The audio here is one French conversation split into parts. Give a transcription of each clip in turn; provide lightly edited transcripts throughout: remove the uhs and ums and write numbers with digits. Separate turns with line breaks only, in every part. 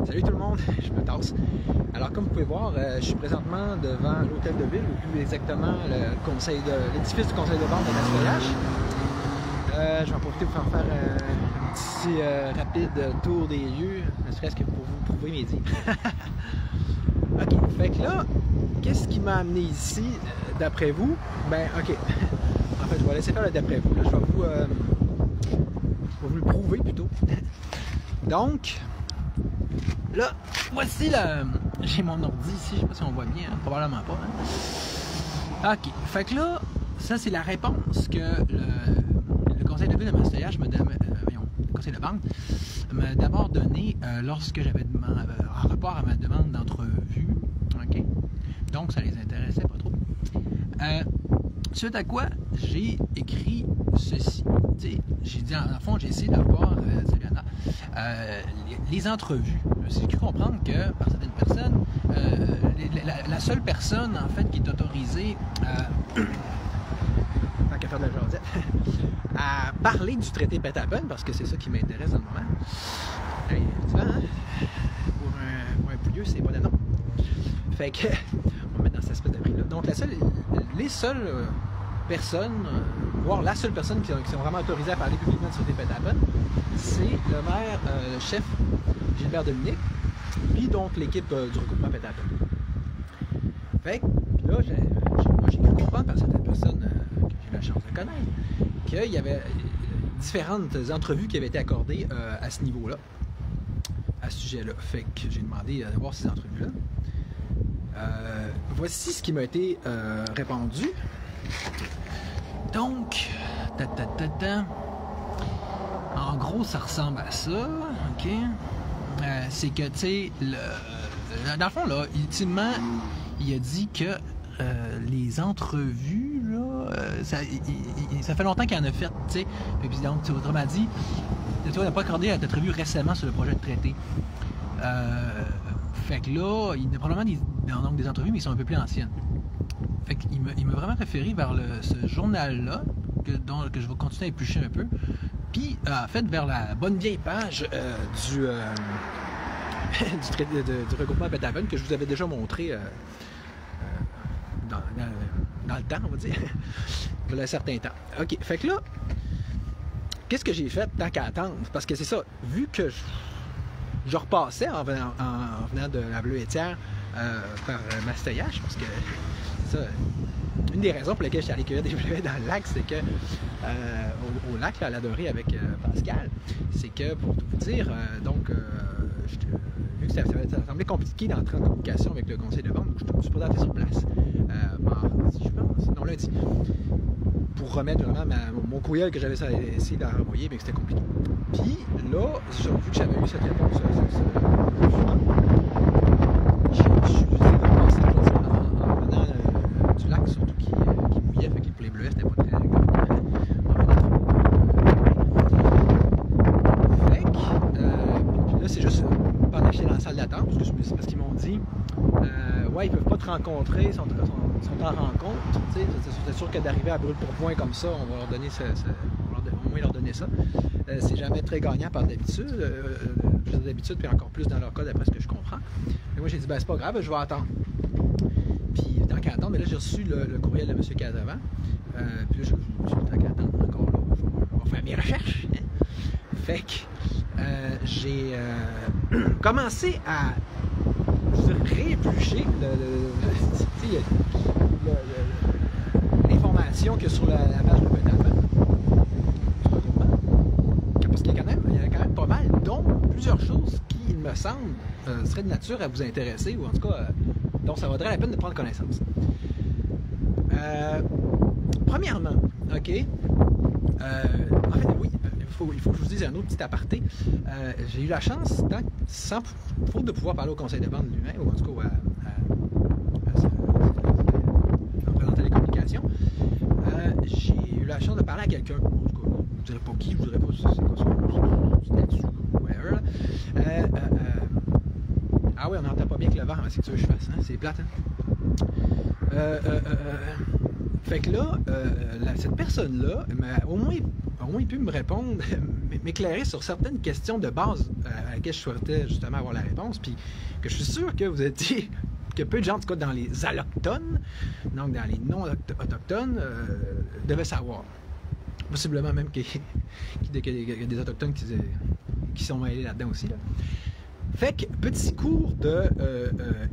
Salut tout le monde, je me tasse. Alors comme vous pouvez voir, je suis présentement devant l'hôtel de ville, ou plus exactement l'édifice du conseil de vente de Mascoyage. Je vais en profiter pour faire un petit rapide tour des lieux, ne serait-ce que pour vous prouver mes dits. Ok, fait que là, qu'est-ce qui m'a amené ici, d'après vous? Ben ok, en fait je vais laisser faire le d'après vous, là, je vais vous le prouver plutôt. Donc, là, voici j'ai mon ordi ici, je sais pas si on voit bien, hein, probablement pas. Hein? Ok, fait que là, ça c'est la réponse que le conseil de ville de Mascoyage le conseil de banque m'a d'abord donné lorsque j'avais en rapport à ma demande d'entrevue. Ok, donc ça les intéressait pas trop. Suite à quoi, j'ai écrit ceci. J'ai dit, en fond, j'ai essayé d'avoir les entrevues. J'ai cru comprendre que, par certaines personnes, la seule personne, en fait, qui est autorisée tant qu'à faire de la jasette, à parler du traité Petapen, parce que c'est ça qui m'intéresse dans le moment. Hey, tu vois, hein? Pour un pouilleux, c'est pas de nom. Fait que, on va mettre dans cette espèce d'abri-là. Donc, les seules personnes, voire la seule personne qui sont vraiment autorisées à parler publiquement sur des Petapen, c'est le maire, le chef Gilbert Dominique, puis donc l'équipe du regroupement Petapen. Fait que, là, j'ai cru comprendre par certaines personnes que j'ai eu la chance de connaître qu'il y avait différentes entrevues qui avaient été accordées à ce niveau-là, à ce sujet-là. Fait que j'ai demandé de voir ces entrevues-là. Voici ce qui m'a été répondu. Donc, en gros, ça ressemble à ça, ok? C'est que, tu sais, dans le fond, là, ultimement, il a dit que les entrevues, là, ça fait longtemps qu'il en a fait, tu sais. Et puis, donc, autrement dit, tu n'a pas accordé d'entrevue récemment sur le projet de traité. Fait que là, il y a probablement des entrevues, mais ils sont un peu plus anciennes. Fait qu'il m'a vraiment référé vers ce journal-là, que je vais continuer à éplucher un peu, puis en fait vers la bonne vieille page du regroupement Petapen que je vous avais déjà montré dans le temps, on va dire, il y a un certain temps. Ok, fait que là, qu'est-ce que j'ai fait tant qu'à attendre? Parce que c'est ça, vu que je repassais en venant de la Bleuetière par Mascoyage, parce que ça, une des raisons pour lesquelles j'étais allé cueillir des bleuets dans le lac, c'est que au lac, là, à la Dorée avec Pascal, c'est que pour tout vous dire, vu que ça semblait compliqué d'entrer en communication avec le conseil de vente, je me suis présenté sur place mardi, je pense, non lundi, pour remettre vraiment mon courriel que j'avais essayé de renvoyer, mais que c'était compliqué. Puis là, vu que j'avais eu cette réponse, je suis passé en venant du lac, surtout qui mouillait, fait que pour les bleuets, c'était pas très grave. Fait que, là, c'est juste pendant que j'étais dans la salle d'attente, parce qu'ils m'ont dit, ouais, ils peuvent pas te rencontrer, ils sont en rencontre. C'est sûr que d'arriver à brûle-pourpoint comme ça, on va leur donner au moins leur donner ça. C'est jamais très gagnant par d'habitude, puis encore plus dans leur cas, d'après ce que je comprends. Mais moi, j'ai dit, ben, c'est pas grave, je vais attendre. Puis, tant qu'à attendre, mais là, j'ai reçu le courriel de M. Casavant. Puis là, je me suis dit, tant qu'à attendre, encore là, on va faire mes recherches. Hein? Fait que j'ai commencé à rééplucher l'information qu'il y a sur la page de Petapen. Parce qu'il y en a quand même pas mal, dont plusieurs choses qui, il me semble, seraient de nature à vous intéresser, ou en tout cas, dont ça vaudrait la peine de prendre connaissance. Premièrement, ok, en fait, oui, il faut que je vous dise un autre petit aparté. J'ai eu la chance, sans faute de pouvoir parler au conseil de vente lui-même, ou en tout cas à présenter les communications, j'ai eu la chance de parler à quelqu'un. En tout cas, je ne dirais pas qui, je ne dirais pas c'est quoi son statut ou whatever. Ah oui, on n'entend pas bien que le vent, c'est que tu veux que je fasse, hein? C'est plate, hein? Fait que là, cette personne-là m'a au moins pu me répondre, m'éclairer sur certaines questions de base à laquelle je souhaitais justement avoir la réponse, puis que je suis sûr que vous êtes dit que peu de gens, en tout cas dans les allochtones, donc dans les non-autochtones, devaient savoir. Possiblement même qu'il y a des autochtones qui sont mêlés là-dedans aussi. Là. Fait que, petit cours de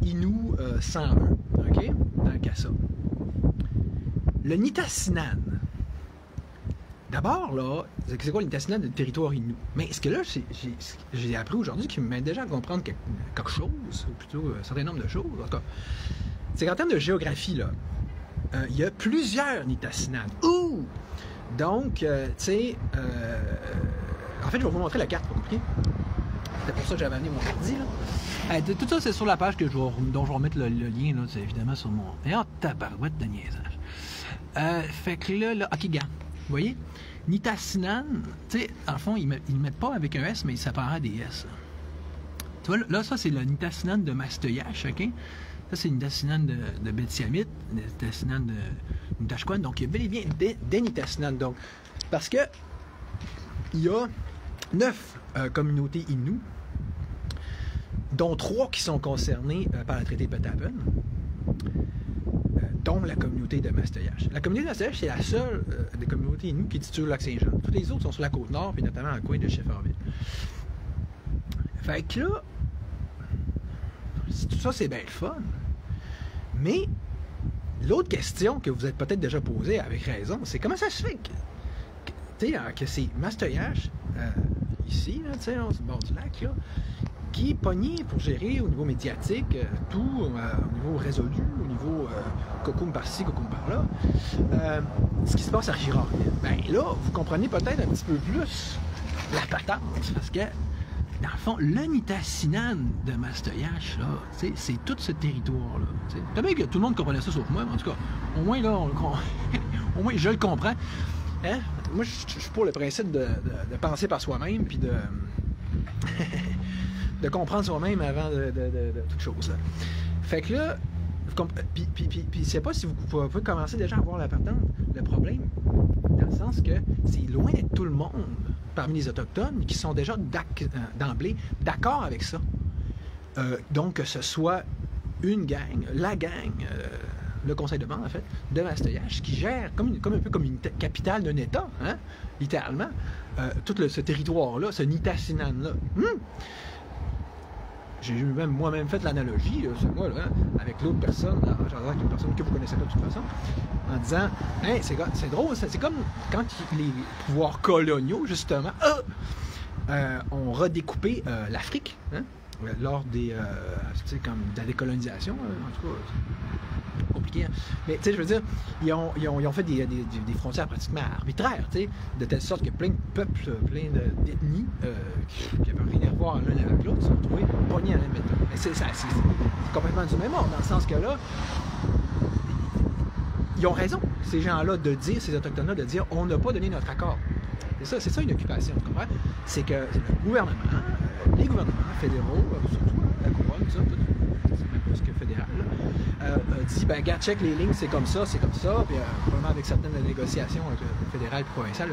Innu 101, OK, dans le CASA. Le Nitassinan. D'abord, là, c'est quoi le Nitassinan du territoire Innu? Mais ce que là, j'ai appris aujourd'hui qui m'aide déjà à comprendre quelque chose, ou plutôt un certain nombre de choses, en tout cas, c'est qu'en termes de géographie, là, il y a plusieurs Nitassinan. Ouh! Donc, tu sais, en fait, je vais vous montrer la carte, vous comprenez? C'est pour ça que j'avais amené mon ordi, là. Tout ça, c'est sur la page dont je vais remettre le lien, là, c'est évidemment sur mon... Et en tabarouette de niaisage. Fait que là, OK, gars, vous voyez? Nitassinan, tu sais, en fond, ils ne mettent pas avec un S, mais ils séparent des S. Là. Tu vois, là, ça, c'est le Nitassinan de Mastoyache, OK? Ça, c'est le Nitassinan de Betsyamit, le Nitassinan de Nitashquan. Donc, il y a bel et bien des Nitassinan. Donc, parce que il y a 9 communautés Innu, dont 3 qui sont concernées par le traité de Pethaben, dont la communauté de Mastoyache. La communauté de Mastoyache, c'est la seule des communautés Innu qui est sur le lac Saint-Jean. Toutes les autres sont sur la côte nord, puis notamment dans le coin de Shefferville. Fait que là, tout ça, c'est bien le fun. Mais l'autre question que vous êtes peut-être déjà posée avec raison, c'est comment ça se fait que c'est Mastoyache, ici, là, tu sais, sur le bord du lac, là, qui est pogné pour gérer au niveau médiatique tout, au niveau résolu, au niveau cocoum par-ci, cocoum par-là, ce qui se passe à Girard. Ben là, vous comprenez peut-être un petit peu plus la patente, parce que dans le fond, le Nitassinan de Mastoyache, là, c'est tout ce territoire-là. Peut-être bien que tout le monde comprenait ça sauf moi, mais en tout cas, au moins là, au moins je le comprends. Hein? Moi, je suis pour le principe de penser par soi-même, puis de comprendre soi-même avant de toute chose. Là. Fait que là, puis je sais pas si vous pouvez commencer déjà à voir la patente, le problème, dans le sens que c'est loin d'être tout le monde parmi les Autochtones qui sont déjà d'emblée d'accord avec ça. Donc, que ce soit une gang, la gang, le conseil de bande, en fait, de Mastoyache, qui gère un peu comme une capitale d'un État, hein, littéralement, tout ce territoire-là, ce Nitassinan-là. J'ai moi-même fait l'analogie, c'est moi, là, avec l'autre personne, avec une personne que vous connaissez pas de toute façon, en disant, hey, c'est drôle, c'est comme quand les pouvoirs coloniaux, justement, ont redécoupé l'Afrique, hein, lors des, comme de la décolonisation, en tout cas, compliqué, hein. Mais tu sais, je veux dire, ils ont fait des frontières pratiquement arbitraires, tu sais, de telle sorte que plein de peuples, plein d'ethnies qui n'avaient rien à voir l'un avec l'autre se sont retrouvés pognés à la même méthode. Mais c'est complètement du même ordre, dans le sens que là, ils ont raison, ces gens-là, de dire, ces autochtones-là, de dire, on n'a pas donné notre accord. C'est ça une occupation, tu comprends? C'est que le gouvernement, les gouvernements fédéraux, surtout la couronne, tout, c'est même plus que fédéral, dit, ben, regarde, check les lignes, c'est comme ça, puis vraiment avec certaines négociations fédérales et provinciales,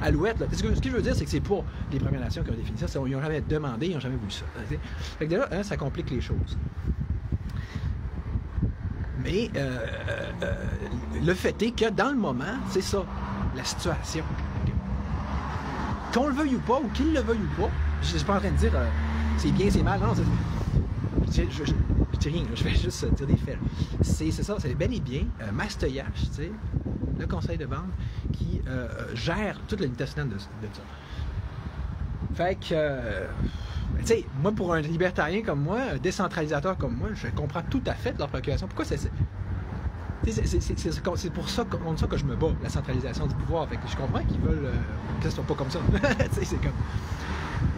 alouette, là. Ce que je veux dire, c'est que c'est pas les Premières Nations qui ont défini ça, ils n'ont jamais demandé, ils n'ont jamais voulu ça. Fait que déjà, hein, ça complique les choses. Mais le fait est que dans le moment, c'est ça, la situation. Qu'on le veuille ou pas, ou qu'il le veuille ou pas, je ne suis pas en train de dire c'est bien, c'est mal, non, je dis rien, je vais juste dire des faits. C'est ça, c'est bel et bien Mastoyache, tu sais, le conseil de bande, qui gère toute la Nitassinan de ça. Fait que, tu sais, moi, pour un libertarien comme moi, un décentralisateur comme moi, je comprends tout à fait leur préoccupation. Pourquoi c'est pour ça contre ça que je me bats, la centralisation du pouvoir. Fait que je comprends qu'ils veulent que ce soit pas comme ça. C'est comme...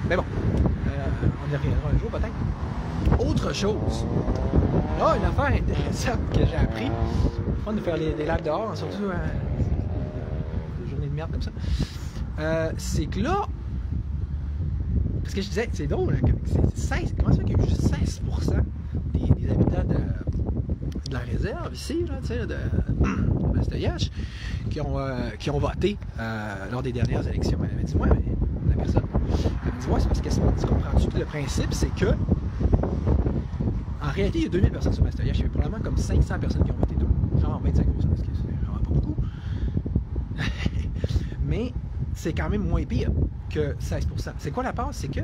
Mais bon, on y reviendra un jour peut-être. Autre chose. Là, une affaire intéressante que j'ai appris. C'est fun de faire des lives dehors, surtout des journées de merde comme ça. C'est que là, parce que je disais, c'est drôle, hein, comment ça fait qu'il y a eu juste 16% des habitants de la réserve ici, là, de Mastoyache, qui ont voté lors des dernières élections. Elle avait dit, ouais, mais la Elle me dit, ouais, c'est parce que tu comprends-tu que le principe, c'est que, en réalité, il y a 2000 personnes sur Mastoyache. Il y avait probablement comme 500 personnes qui ont voté non. Genre 25%, ce qui est vraiment pas beaucoup. Mais c'est quand même moins pire que 16%. C'est quoi la part? C'est que,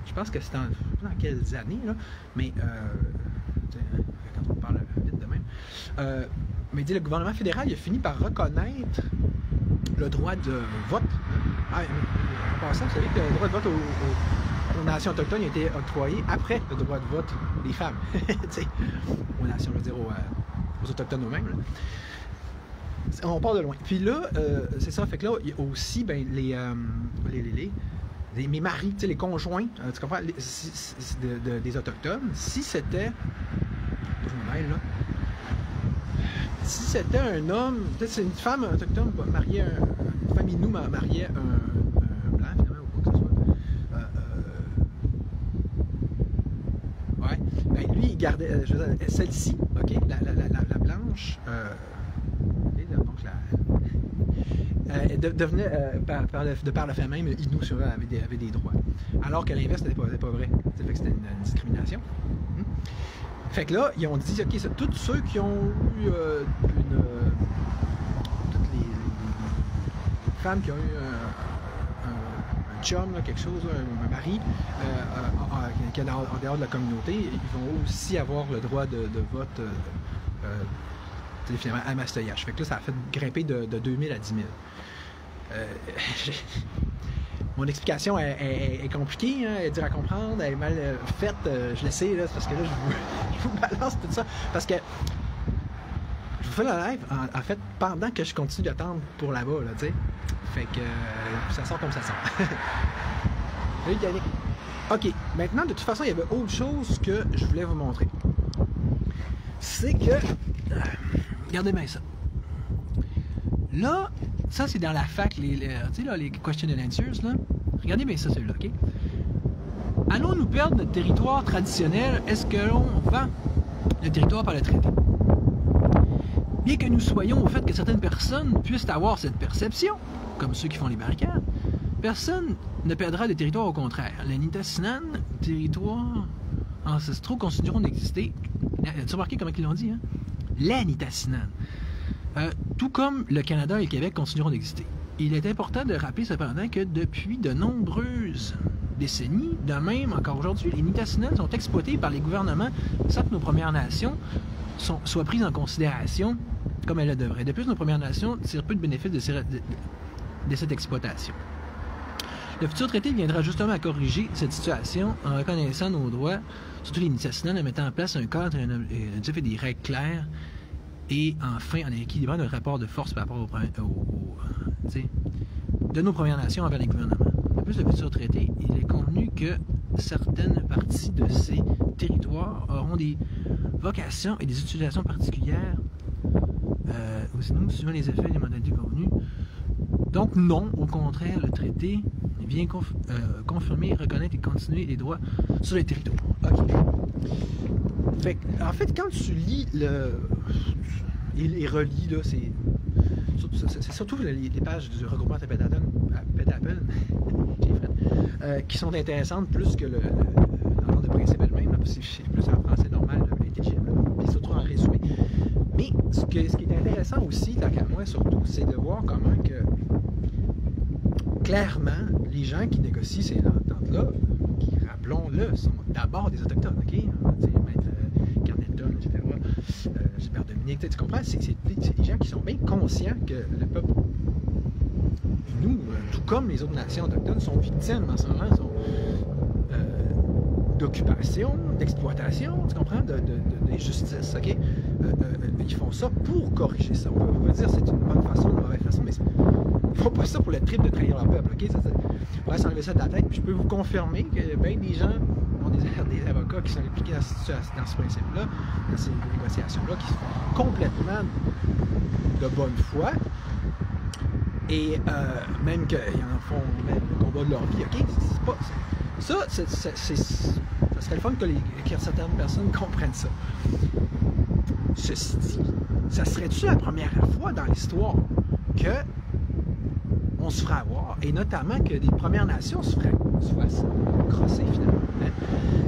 je pense que c'est dans quelles années, là, mais quand on parle vite de même, mais dit, le gouvernement fédéral il a fini par reconnaître le droit de vote. En passant, vous savez que le droit de vote aux nations autochtones a été octroyé après le droit de vote des femmes. Aux nations, je veux dire, aux autochtones eux-mêmes. On part de loin. Puis là, c'est ça, fait que là, il y a aussi ben, mes maris, les conjoints, tu comprends, des autochtones, si c'était. Je me mêle, là. Si c'était un homme, peut-être c'est une femme autochtone mariée, une famille nous mariait un blanc, finalement, ou quoi que ce soit. Ouais. Ben, lui, il gardait, celle-ci, OK, la blanche, donc elle devenait, de par le fait même, Inou sur elle avait des droits. Alors que l'inverse n'était pas vrai. Ça fait que c'était une discrimination. Fait que là, ils ont dit, OK, c'est tous ceux qui ont eu toutes les femmes qui ont eu un chum, là, quelque chose, un mari, qui est en dehors de la communauté, ils vont aussi avoir le droit de vote finalement à Mastoyache. Fait que là, ça a fait grimper de 2000 à 10 000. Mon explication est compliquée, hein, elle est dure à comprendre, elle est mal faite, je le sais, là, parce que là, je vous balance tout ça. Parce que je vous fais le live, en fait, pendant que je continue d'attendre pour là-bas, là, tu sais. Fait que ça sort comme ça sort. Salut, Yannick. OK, maintenant, de toute façon, il y avait autre chose que je voulais vous montrer. C'est que... regardez bien ça. Là, ça c'est dans la fac, tu sais là, les question and answers, là. Regardez bien ça, celui-là, OK? Allons-nous perdre notre territoire traditionnel? Est-ce que l'on vend le territoire par le traité? Bien que nous soyons au fait que certaines personnes puissent avoir cette perception, comme ceux qui font les barricades, personne ne perdra de territoire, au contraire. Les Nitassinan, territoires ancestraux, continueront d'exister. Tu as remarqué comment ils l'ont dit, hein? Les Nitassinan. Tout comme le Canada et le Québec continueront d'exister. Il est important de rappeler cependant que depuis de nombreuses décennies, de même encore aujourd'hui, les Nitassinan sont exploités par les gouvernements sans que nos Premières Nations soient prises en considération comme elles le devraient. De plus, nos Premières Nations tirent peu de bénéfices de cette exploitation. Le futur traité viendra justement à corriger cette situation en reconnaissant nos droits, surtout les Nitassinan, en mettant en place un cadre et des règles claires. Et enfin, en équilibrant notre rapport de force par rapport de nos Premières Nations envers les gouvernements. De plus, le futur traité, il est convenu que certaines parties de ces territoires auront des vocations et des utilisations particulières, sinon, suivant les effets des modalités convenues. Donc non, au contraire, le traité vient confirmer, reconnaître et continuer les droits sur les territoires. OK. Fait, en fait, quand tu lis et relis, là, c'est surtout les pages du regroupement à Pétapen qui sont intéressantes plus que l'entente de principe elle-même, parce que c'est plus en français normal, intelligible, puis surtout en résumé. Mais ce qui est intéressant aussi, tant qu'à moi surtout, c'est de voir comment que clairement, les gens qui négocient ces ententes-là, qui, rappelons-le, sont d'abord des Autochtones, OK? Maître Carnelton, etc., Gilbert Dominique, tu comprends? C'est des gens qui sont bien conscients que le peuple, nous, tout comme les autres nations autochtones, sont victimes en ce moment, d'occupation, d'exploitation, tu comprends? D'injustice, OK? Ils font ça pour corriger ça. On va dire que c'est une bonne façon, une mauvaise façon, mais ils font pas ça pour le trip de trahir leur peuple, OK? On va s'enlever ça de la tête, puis je peux vous confirmer que bien des gens ont des avocats qui sont impliqués dans ce principe-là, dans ces négociations-là, qui sont complètement de bonne foi, et même qu'ils en font même le combat de leur vie, OK? C'est pas... Ça serait le fun que certaines personnes comprennent ça. Ceci dit, ça serait-tu la première fois dans l'histoire que on se ferait avoir, et notamment que des Premières Nations se feraient crosser finalement. Hein?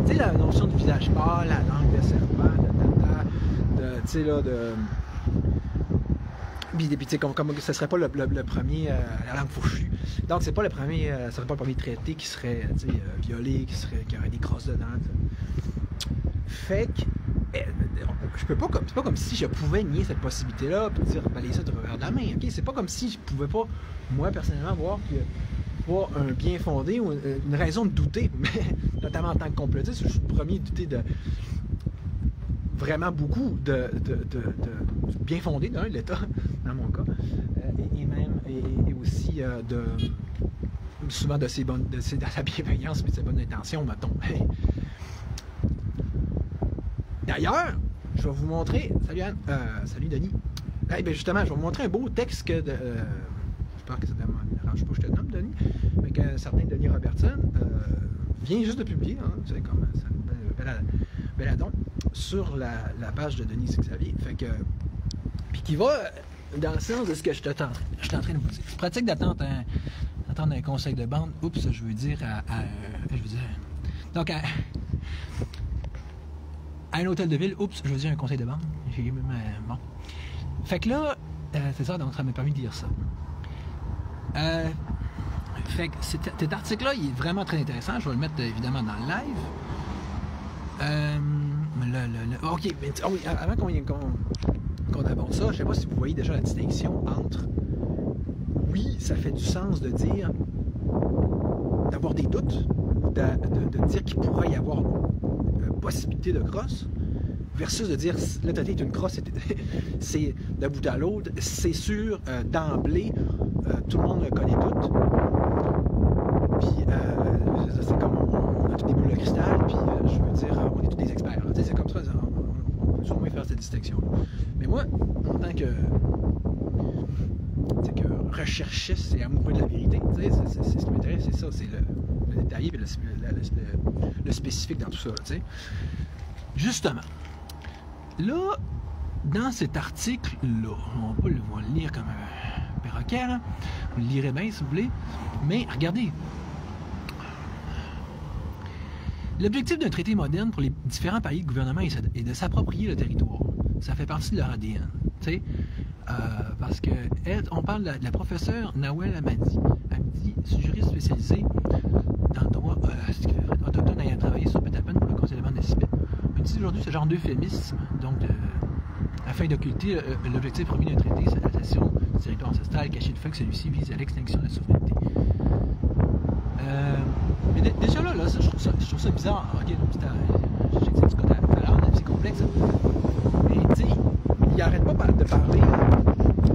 Tu sais, la notion du visage pâle, la langue de serpent, tu sais, là, de... Puis tu sais, comme ce serait pas le premier, la langue fourchue. Donc, c'est pas le premier, ça serait pas le premier traité qui serait, tu sais, violé, qui aurait des crosses dedans. T'sais. Fait que, c'est pas comme si je pouvais nier cette possibilité-là, puis dire, balayer ça de revers de la main, ok? C'est pas comme si je pouvais pas, moi, personnellement, voir qu'il y a pas un bien fondé ou une raison de douter, mais notamment en tant que complotiste, je suis le premier à douter de vraiment beaucoup de bien fondé de l'État, dans mon cas, et aussi souvent de sa bienveillance et de ses bonnes intentions, mettons. D'ailleurs, je vais vous montrer, salut Anne, salut Denis, ben justement, je vais vous montrer un beau texte que j'espère que ça ne dérange pas que je te nomme, Denis, mais qu'un certain Denis Robertson vient juste de publier, hein, vous savez comment ça Belladon, sur la page de Denis Xavier. Fait que, puis qui va dans le sens de ce que je suis en train de vous dire. C'est pratique d'attendre un conseil de bande. Oups, je veux dire donc à un hôtel de ville. Oups, je veux dire un conseil de bande. Bon. Fait que là, c'est ça, donc ça m'a permis de dire ça. Fait que cet article-là, il est vraiment très intéressant. Je vais le mettre évidemment dans le live. Ok, mais oui, avant qu'on aborde ça, je ne sais pas si vous voyez déjà la distinction entre oui, ça fait du sens de dire d'avoir des doutes, de dire qu'il pourrait y avoir possibilité de crosse, versus de dire le traité est une crosse, c'est de bout à l'autre, c'est sûr, d'emblée, tout le monde le connaît tout. Puis c'est comme on a tous des boules de cristal, puis je veux dire, on est tous des experts. C'est comme ça, on peut au moins faire cette distinction. Mais moi, en tant que recherchiste et amoureux de la vérité, c'est ce qui m'intéresse, c'est ça, c'est le détaillé et le spécifique dans tout ça. T'sais. Justement, là, dans cet article-là, on va le lire comme un perroquet, là. Vous le lirez bien si vous voulez, mais regardez. L'objectif d'un traité moderne pour les différents pays de gouvernement est de s'approprier le territoire. Ça fait partie de leur ADN. Parce que on parle de la professeure Nawel Hamdi, juriste spécialisée dans le droit autochtone ayant travaillé sur Petapen pour le Conseil de bande de CIPET. On utilise aujourd'hui ce genre d'euphémisme, donc afin d'occulter l'objectif premier d'un traité, c'est l'adaptation du territoire ancestral, caché de fait que celui-ci vise à l'extinction de la souveraineté. Mais déjà là, je trouve ça bizarre. Ok, j'explique ce qu'on a tout à l'heure, c'est complexe. Mais tu sais, il n'arrête pas de parler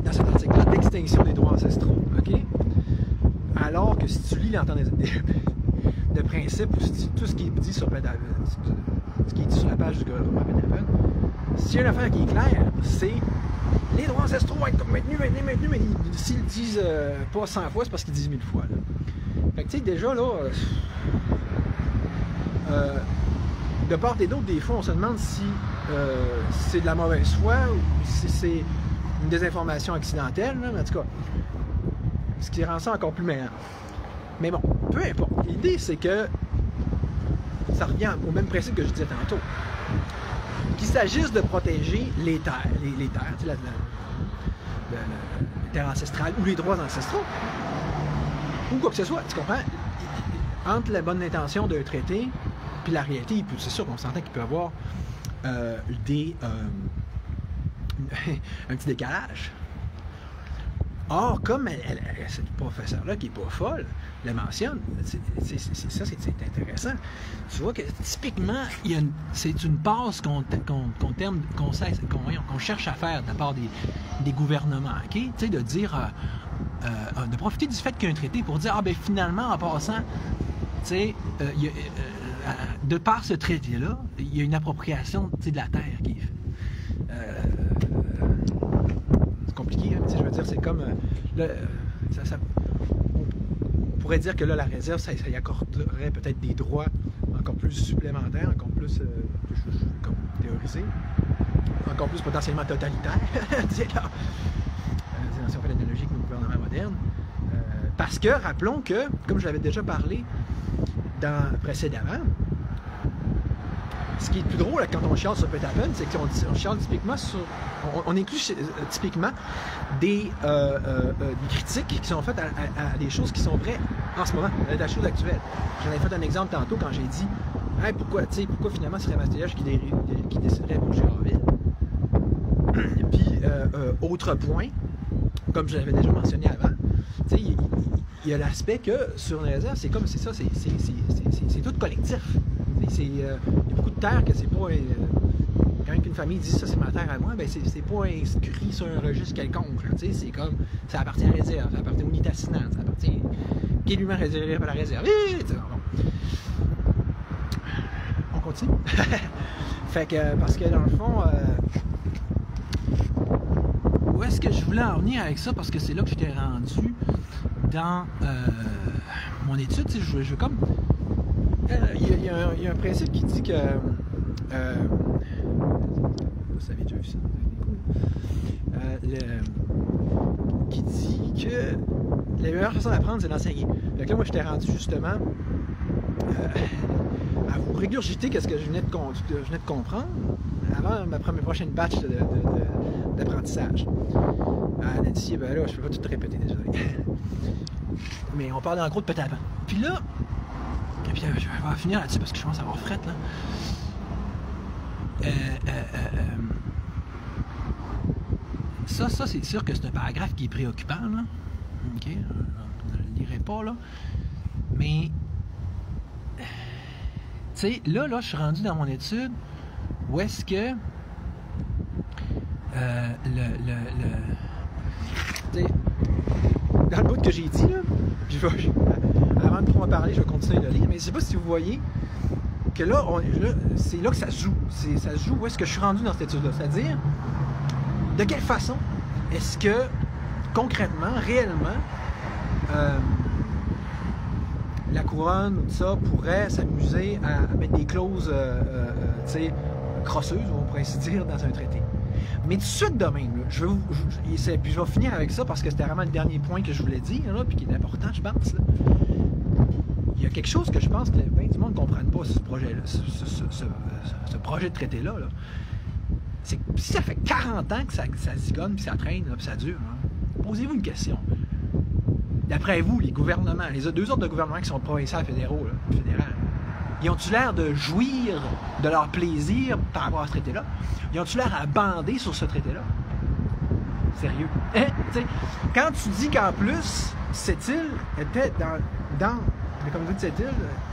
dans cet article-là d'extinction des droits ancestraux. Ok? Alors que si tu lis l'entente de principe, ou si tout ce qui est dit sur ce qui est dit sur la page du gouvernement Petapen, s'il y a une affaire qui est claire, c'est les droits ancestraux vont être maintenus, mais s'ils le disent pas 100 fois, c'est parce qu'ils disent 1000 fois. Là. Fait que tu sais, déjà là, de part et d'autre, des fois, on se demande si c'est de la mauvaise foi ou si c'est une désinformation accidentelle, là, mais en tout cas, ce qui rend ça encore plus meilleur. Mais bon, peu importe. L'idée, c'est que ça revient au même principe que je disais tantôt. Qu'il s'agisse de protéger les terres, les terres, tu sais, les terres ancestrales ou les droits ancestraux, ou quoi que ce soit, tu comprends? Entre la bonne intention d'un traité puis la réalité, c'est sûr qu'on s'entend qu'il peut y avoir un petit décalage. Or, comme cette professeure-là qui n'est pas folle le mentionne, ça c'est intéressant. Tu vois que typiquement, c'est une passe qu'on cherche à faire de la part des gouvernements, ok? Tu sais, de dire, de profiter du fait qu'il y a un traité pour dire, ben finalement, en passant, tu sais, de par ce traité-là, il y a une appropriation de la terre qui est faite. C'est compliqué, hein? Je veux dire, c'est comme on pourrait dire que là, la réserve, ça y accorderait peut-être des droits encore plus supplémentaires, encore plus comme théorisés, encore plus potentiellement totalitaires. Si on fait l'analogie avec nos gouvernements modernes, Parce que, rappelons que, comme je l'avais déjà parlé précédemment, ce qui est plus drôle là, quand on chiale sur Petapen, c'est qu'on chiale typiquement sur... On inclut typiquement des critiques qui sont faites à des choses qui sont vraies en ce moment, à la chose actuelle. J'en ai fait un exemple tantôt quand j'ai dit hey, pourquoi finalement ce serait Mastéage qui déciderait pour Gérardville. Puis, autre point, comme je l'avais déjà mentionné avant, il y a l'aspect que sur une réserve, c'est comme c'est ça, c'est tout collectif. Il y a beaucoup de terres que c'est pas. Quand une famille dit ça, c'est ma terre à moi, ben c'est pas inscrit sur un registre quelconque. C'est comme ça appartient à la réserve, ça appartient au Nitassinan, ça appartient. Qui est lui-même réservé par la réserve. Bon. On continue. Fait que, parce que dans le fond, où est-ce que je voulais en venir avec ça? Parce que c'est là que j'étais rendu dans mon étude. Je veux comme. Il y a un principe qui dit que. Vous avez déjà vu ça? Qui dit que la meilleure façon d'apprendre, c'est d'enseigner. Donc là, moi, j'étais rendu justement à vous régurgiter ce que je venais de comprendre avant ma prochaine batch d'apprentissage. Elle a dit, ben là, je peux pas tout répéter, désolé. Mais on parle en gros de Petapen. Puis là, puis je vais finir là-dessus parce que je commence à avoir frette, là. Ça, c'est sûr que c'est un paragraphe qui est préoccupant, là. OK? Je ne le lirai pas, là. Mais, tu sais, là, je suis rendu dans mon étude où est-ce que dans le bout que j'ai dit, là, avant de pouvoir parler, je vais continuer de lire, mais je ne sais pas si vous voyez que là, c'est là que ça se joue. Ça se joue où est-ce que je suis rendu dans cette étude-là. C'est-à-dire, de quelle façon est-ce que, concrètement, réellement, la couronne, tout ça, pourrait s'amuser à mettre des clauses, tu sais, crosseuses, on pourrait ainsi dire, dans un traité. Mais tout de suite de même, là, puis je vais finir avec ça parce que c'était vraiment le dernier point que je voulais dire, là, puis qui est important, je pense. Là. Il y a quelque chose que je pense que bien du monde ne comprenne pas ce projet-là, ce projet de traité-là. Là. C'est que si ça fait 40 ans que ça zigonne, puis ça traîne, puis ça dure, hein, posez-vous une question. D'après vous, les gouvernements, les deux autres de gouvernements qui sont provinciaux et fédéraux, là, fédéral, ils ont-tu l'air de jouir de leur plaisir par rapport à ce traité-là? Ils ont-tu l'air à bander sur ce traité-là? Sérieux? Hein? Quand tu dis qu'en plus, cette île était dans comme vous dites, cette île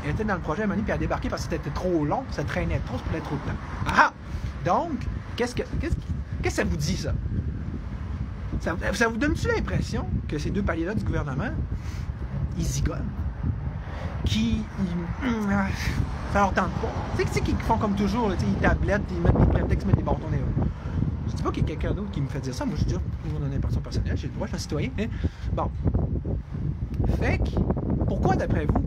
était dans le projet à Moni puis à débarquer parce que c'était trop long, ça traînait trop, ça prenait trop de temps. Ah! Donc, qu'est-ce que ça vous dit, ça? Ça vous donne-tu l'impression que ces deux paliers-là du gouvernement, ils zigonnent? Ça leur tente pas. Tu sais qu'ils font comme toujours, là, ils tablettent, ils mettent des prétextes, ils mettent des bâtons dans les roues. Je dis pas qu'il y a quelqu'un d'autre qui me fait dire ça. Moi, je dis, pour mon impression personnelle, j'ai le droit, je suis un citoyen. Hein? Bon. Fait que, pourquoi d'après vous?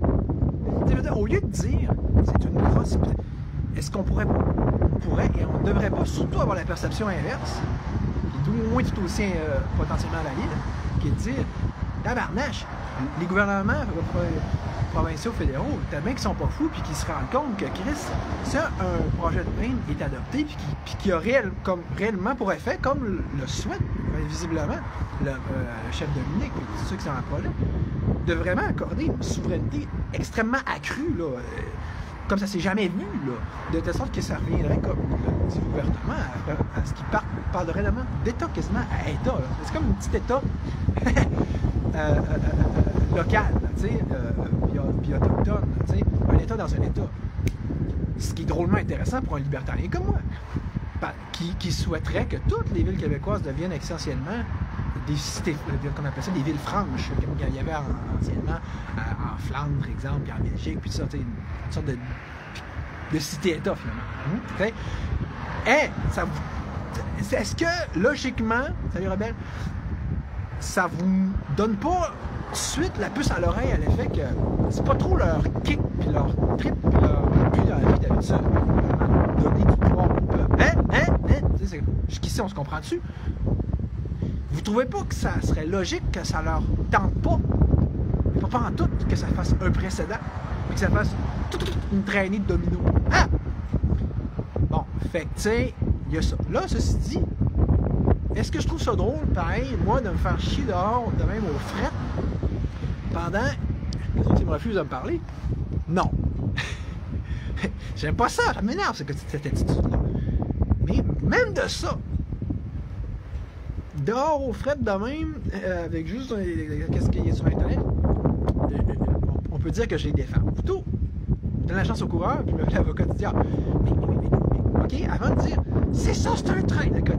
Au lieu de dire, c'est une grosse... Est-ce qu'on pourrait et on ne devrait pas surtout avoir la perception inverse, qui est au moins tout aussi potentiellement valide, qui est de dire, tabarnache, les gouvernements provinciaux, fédéraux, t'as bien qu'ils sont pas fous, puis qu'ils se rendent compte que Chris, si un projet de peine est adopté, puis qui a réellement pour effet, comme le souhaite visiblement le chef Dominique, puis tous ceux qui sont dans le projet, de vraiment accorder une souveraineté extrêmement accrue, là, comme ça s'est jamais vu, là, de telle sorte que ça reviendrait, comme le dit gouvernement, à ce qui parlerait vraiment d'État quasiment à État. C'est comme un petit État local, tu sais, puis autochtone, tu sais, un État dans un État. Ce qui est drôlement intéressant pour un libertarien comme moi, qui souhaiterait que toutes les villes québécoises deviennent essentiellement des cités, qu'on appelle ça des villes franches, comme il y avait anciennement en Flandre, par exemple, puis en Belgique, puis ça, une sorte de cité-État, finalement. Est-ce que, logiquement, salut Rebelle, ça vous donne pas suite la puce à l'oreille à l'effet que c'est pas trop leur kick, puis leur trip, puis leur but dans la vie d'habitude, donner du pouvoir au peuple. Jusqu'ici, on se comprend dessus. Vous trouvez pas que ça serait logique que ça leur tente pas Mais pas en tout que ça fasse un précédent, mais que ça fasse toute une traînée de dominos. Ah! Bon, fait que, tu sais, il y a ça. Là, ceci dit, est-ce que je trouve ça drôle, pareil, moi, de me faire chier dehors, de même au fret, pendant que les autres, ils me refusent de me parler? Non. J'aime pas ça m'énerve, cette attitude-là. Mais même de ça, dehors au fret de même, avec juste qu'est-ce qu'il y a sur Internet, on peut dire que je les défends. Plutôt, donne la chance au coureur, puis l'avocat dit, ah, mais, ok, avant de dire, c'est ça, c'est un train, d'accord.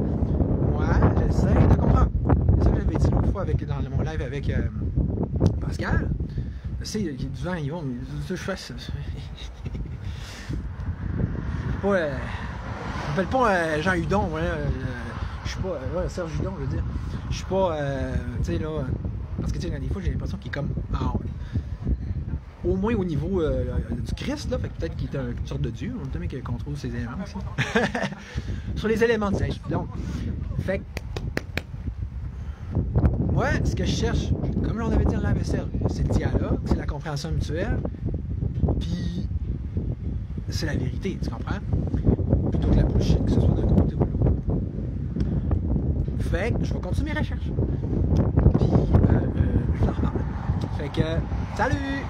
Moi, j'essaie de comprendre. C'est ça que j'avais dit l'autre fois dans mon live avec Pascal. Tu sais, du vent, ils vont, je fais ça. Je m'appelle pas Jean Hudon, ouais, je suis pas, ouais, Serge Hudon, je veux dire. Je suis pas, tu sais, là, parce que, tu sais, des fois, j'ai l'impression qu'il est comme, au moins au niveau du Christ, là, fait que peut-être qu'il est une sorte de Dieu, on peut qu'il contrôle ses éléments aussi. Sur les éléments de neige. Donc, fait que, moi, ce que je cherche, comme on avait dit dans la vaisselle, c'est le dialogue, c'est la compréhension mutuelle, puis c'est la vérité, tu comprends? Plutôt que la bullshit, que ce soit d'un côté ou de l'autre. Fait que je vais continuer mes recherches. Puis, je vous en reparle. Fait que, salut!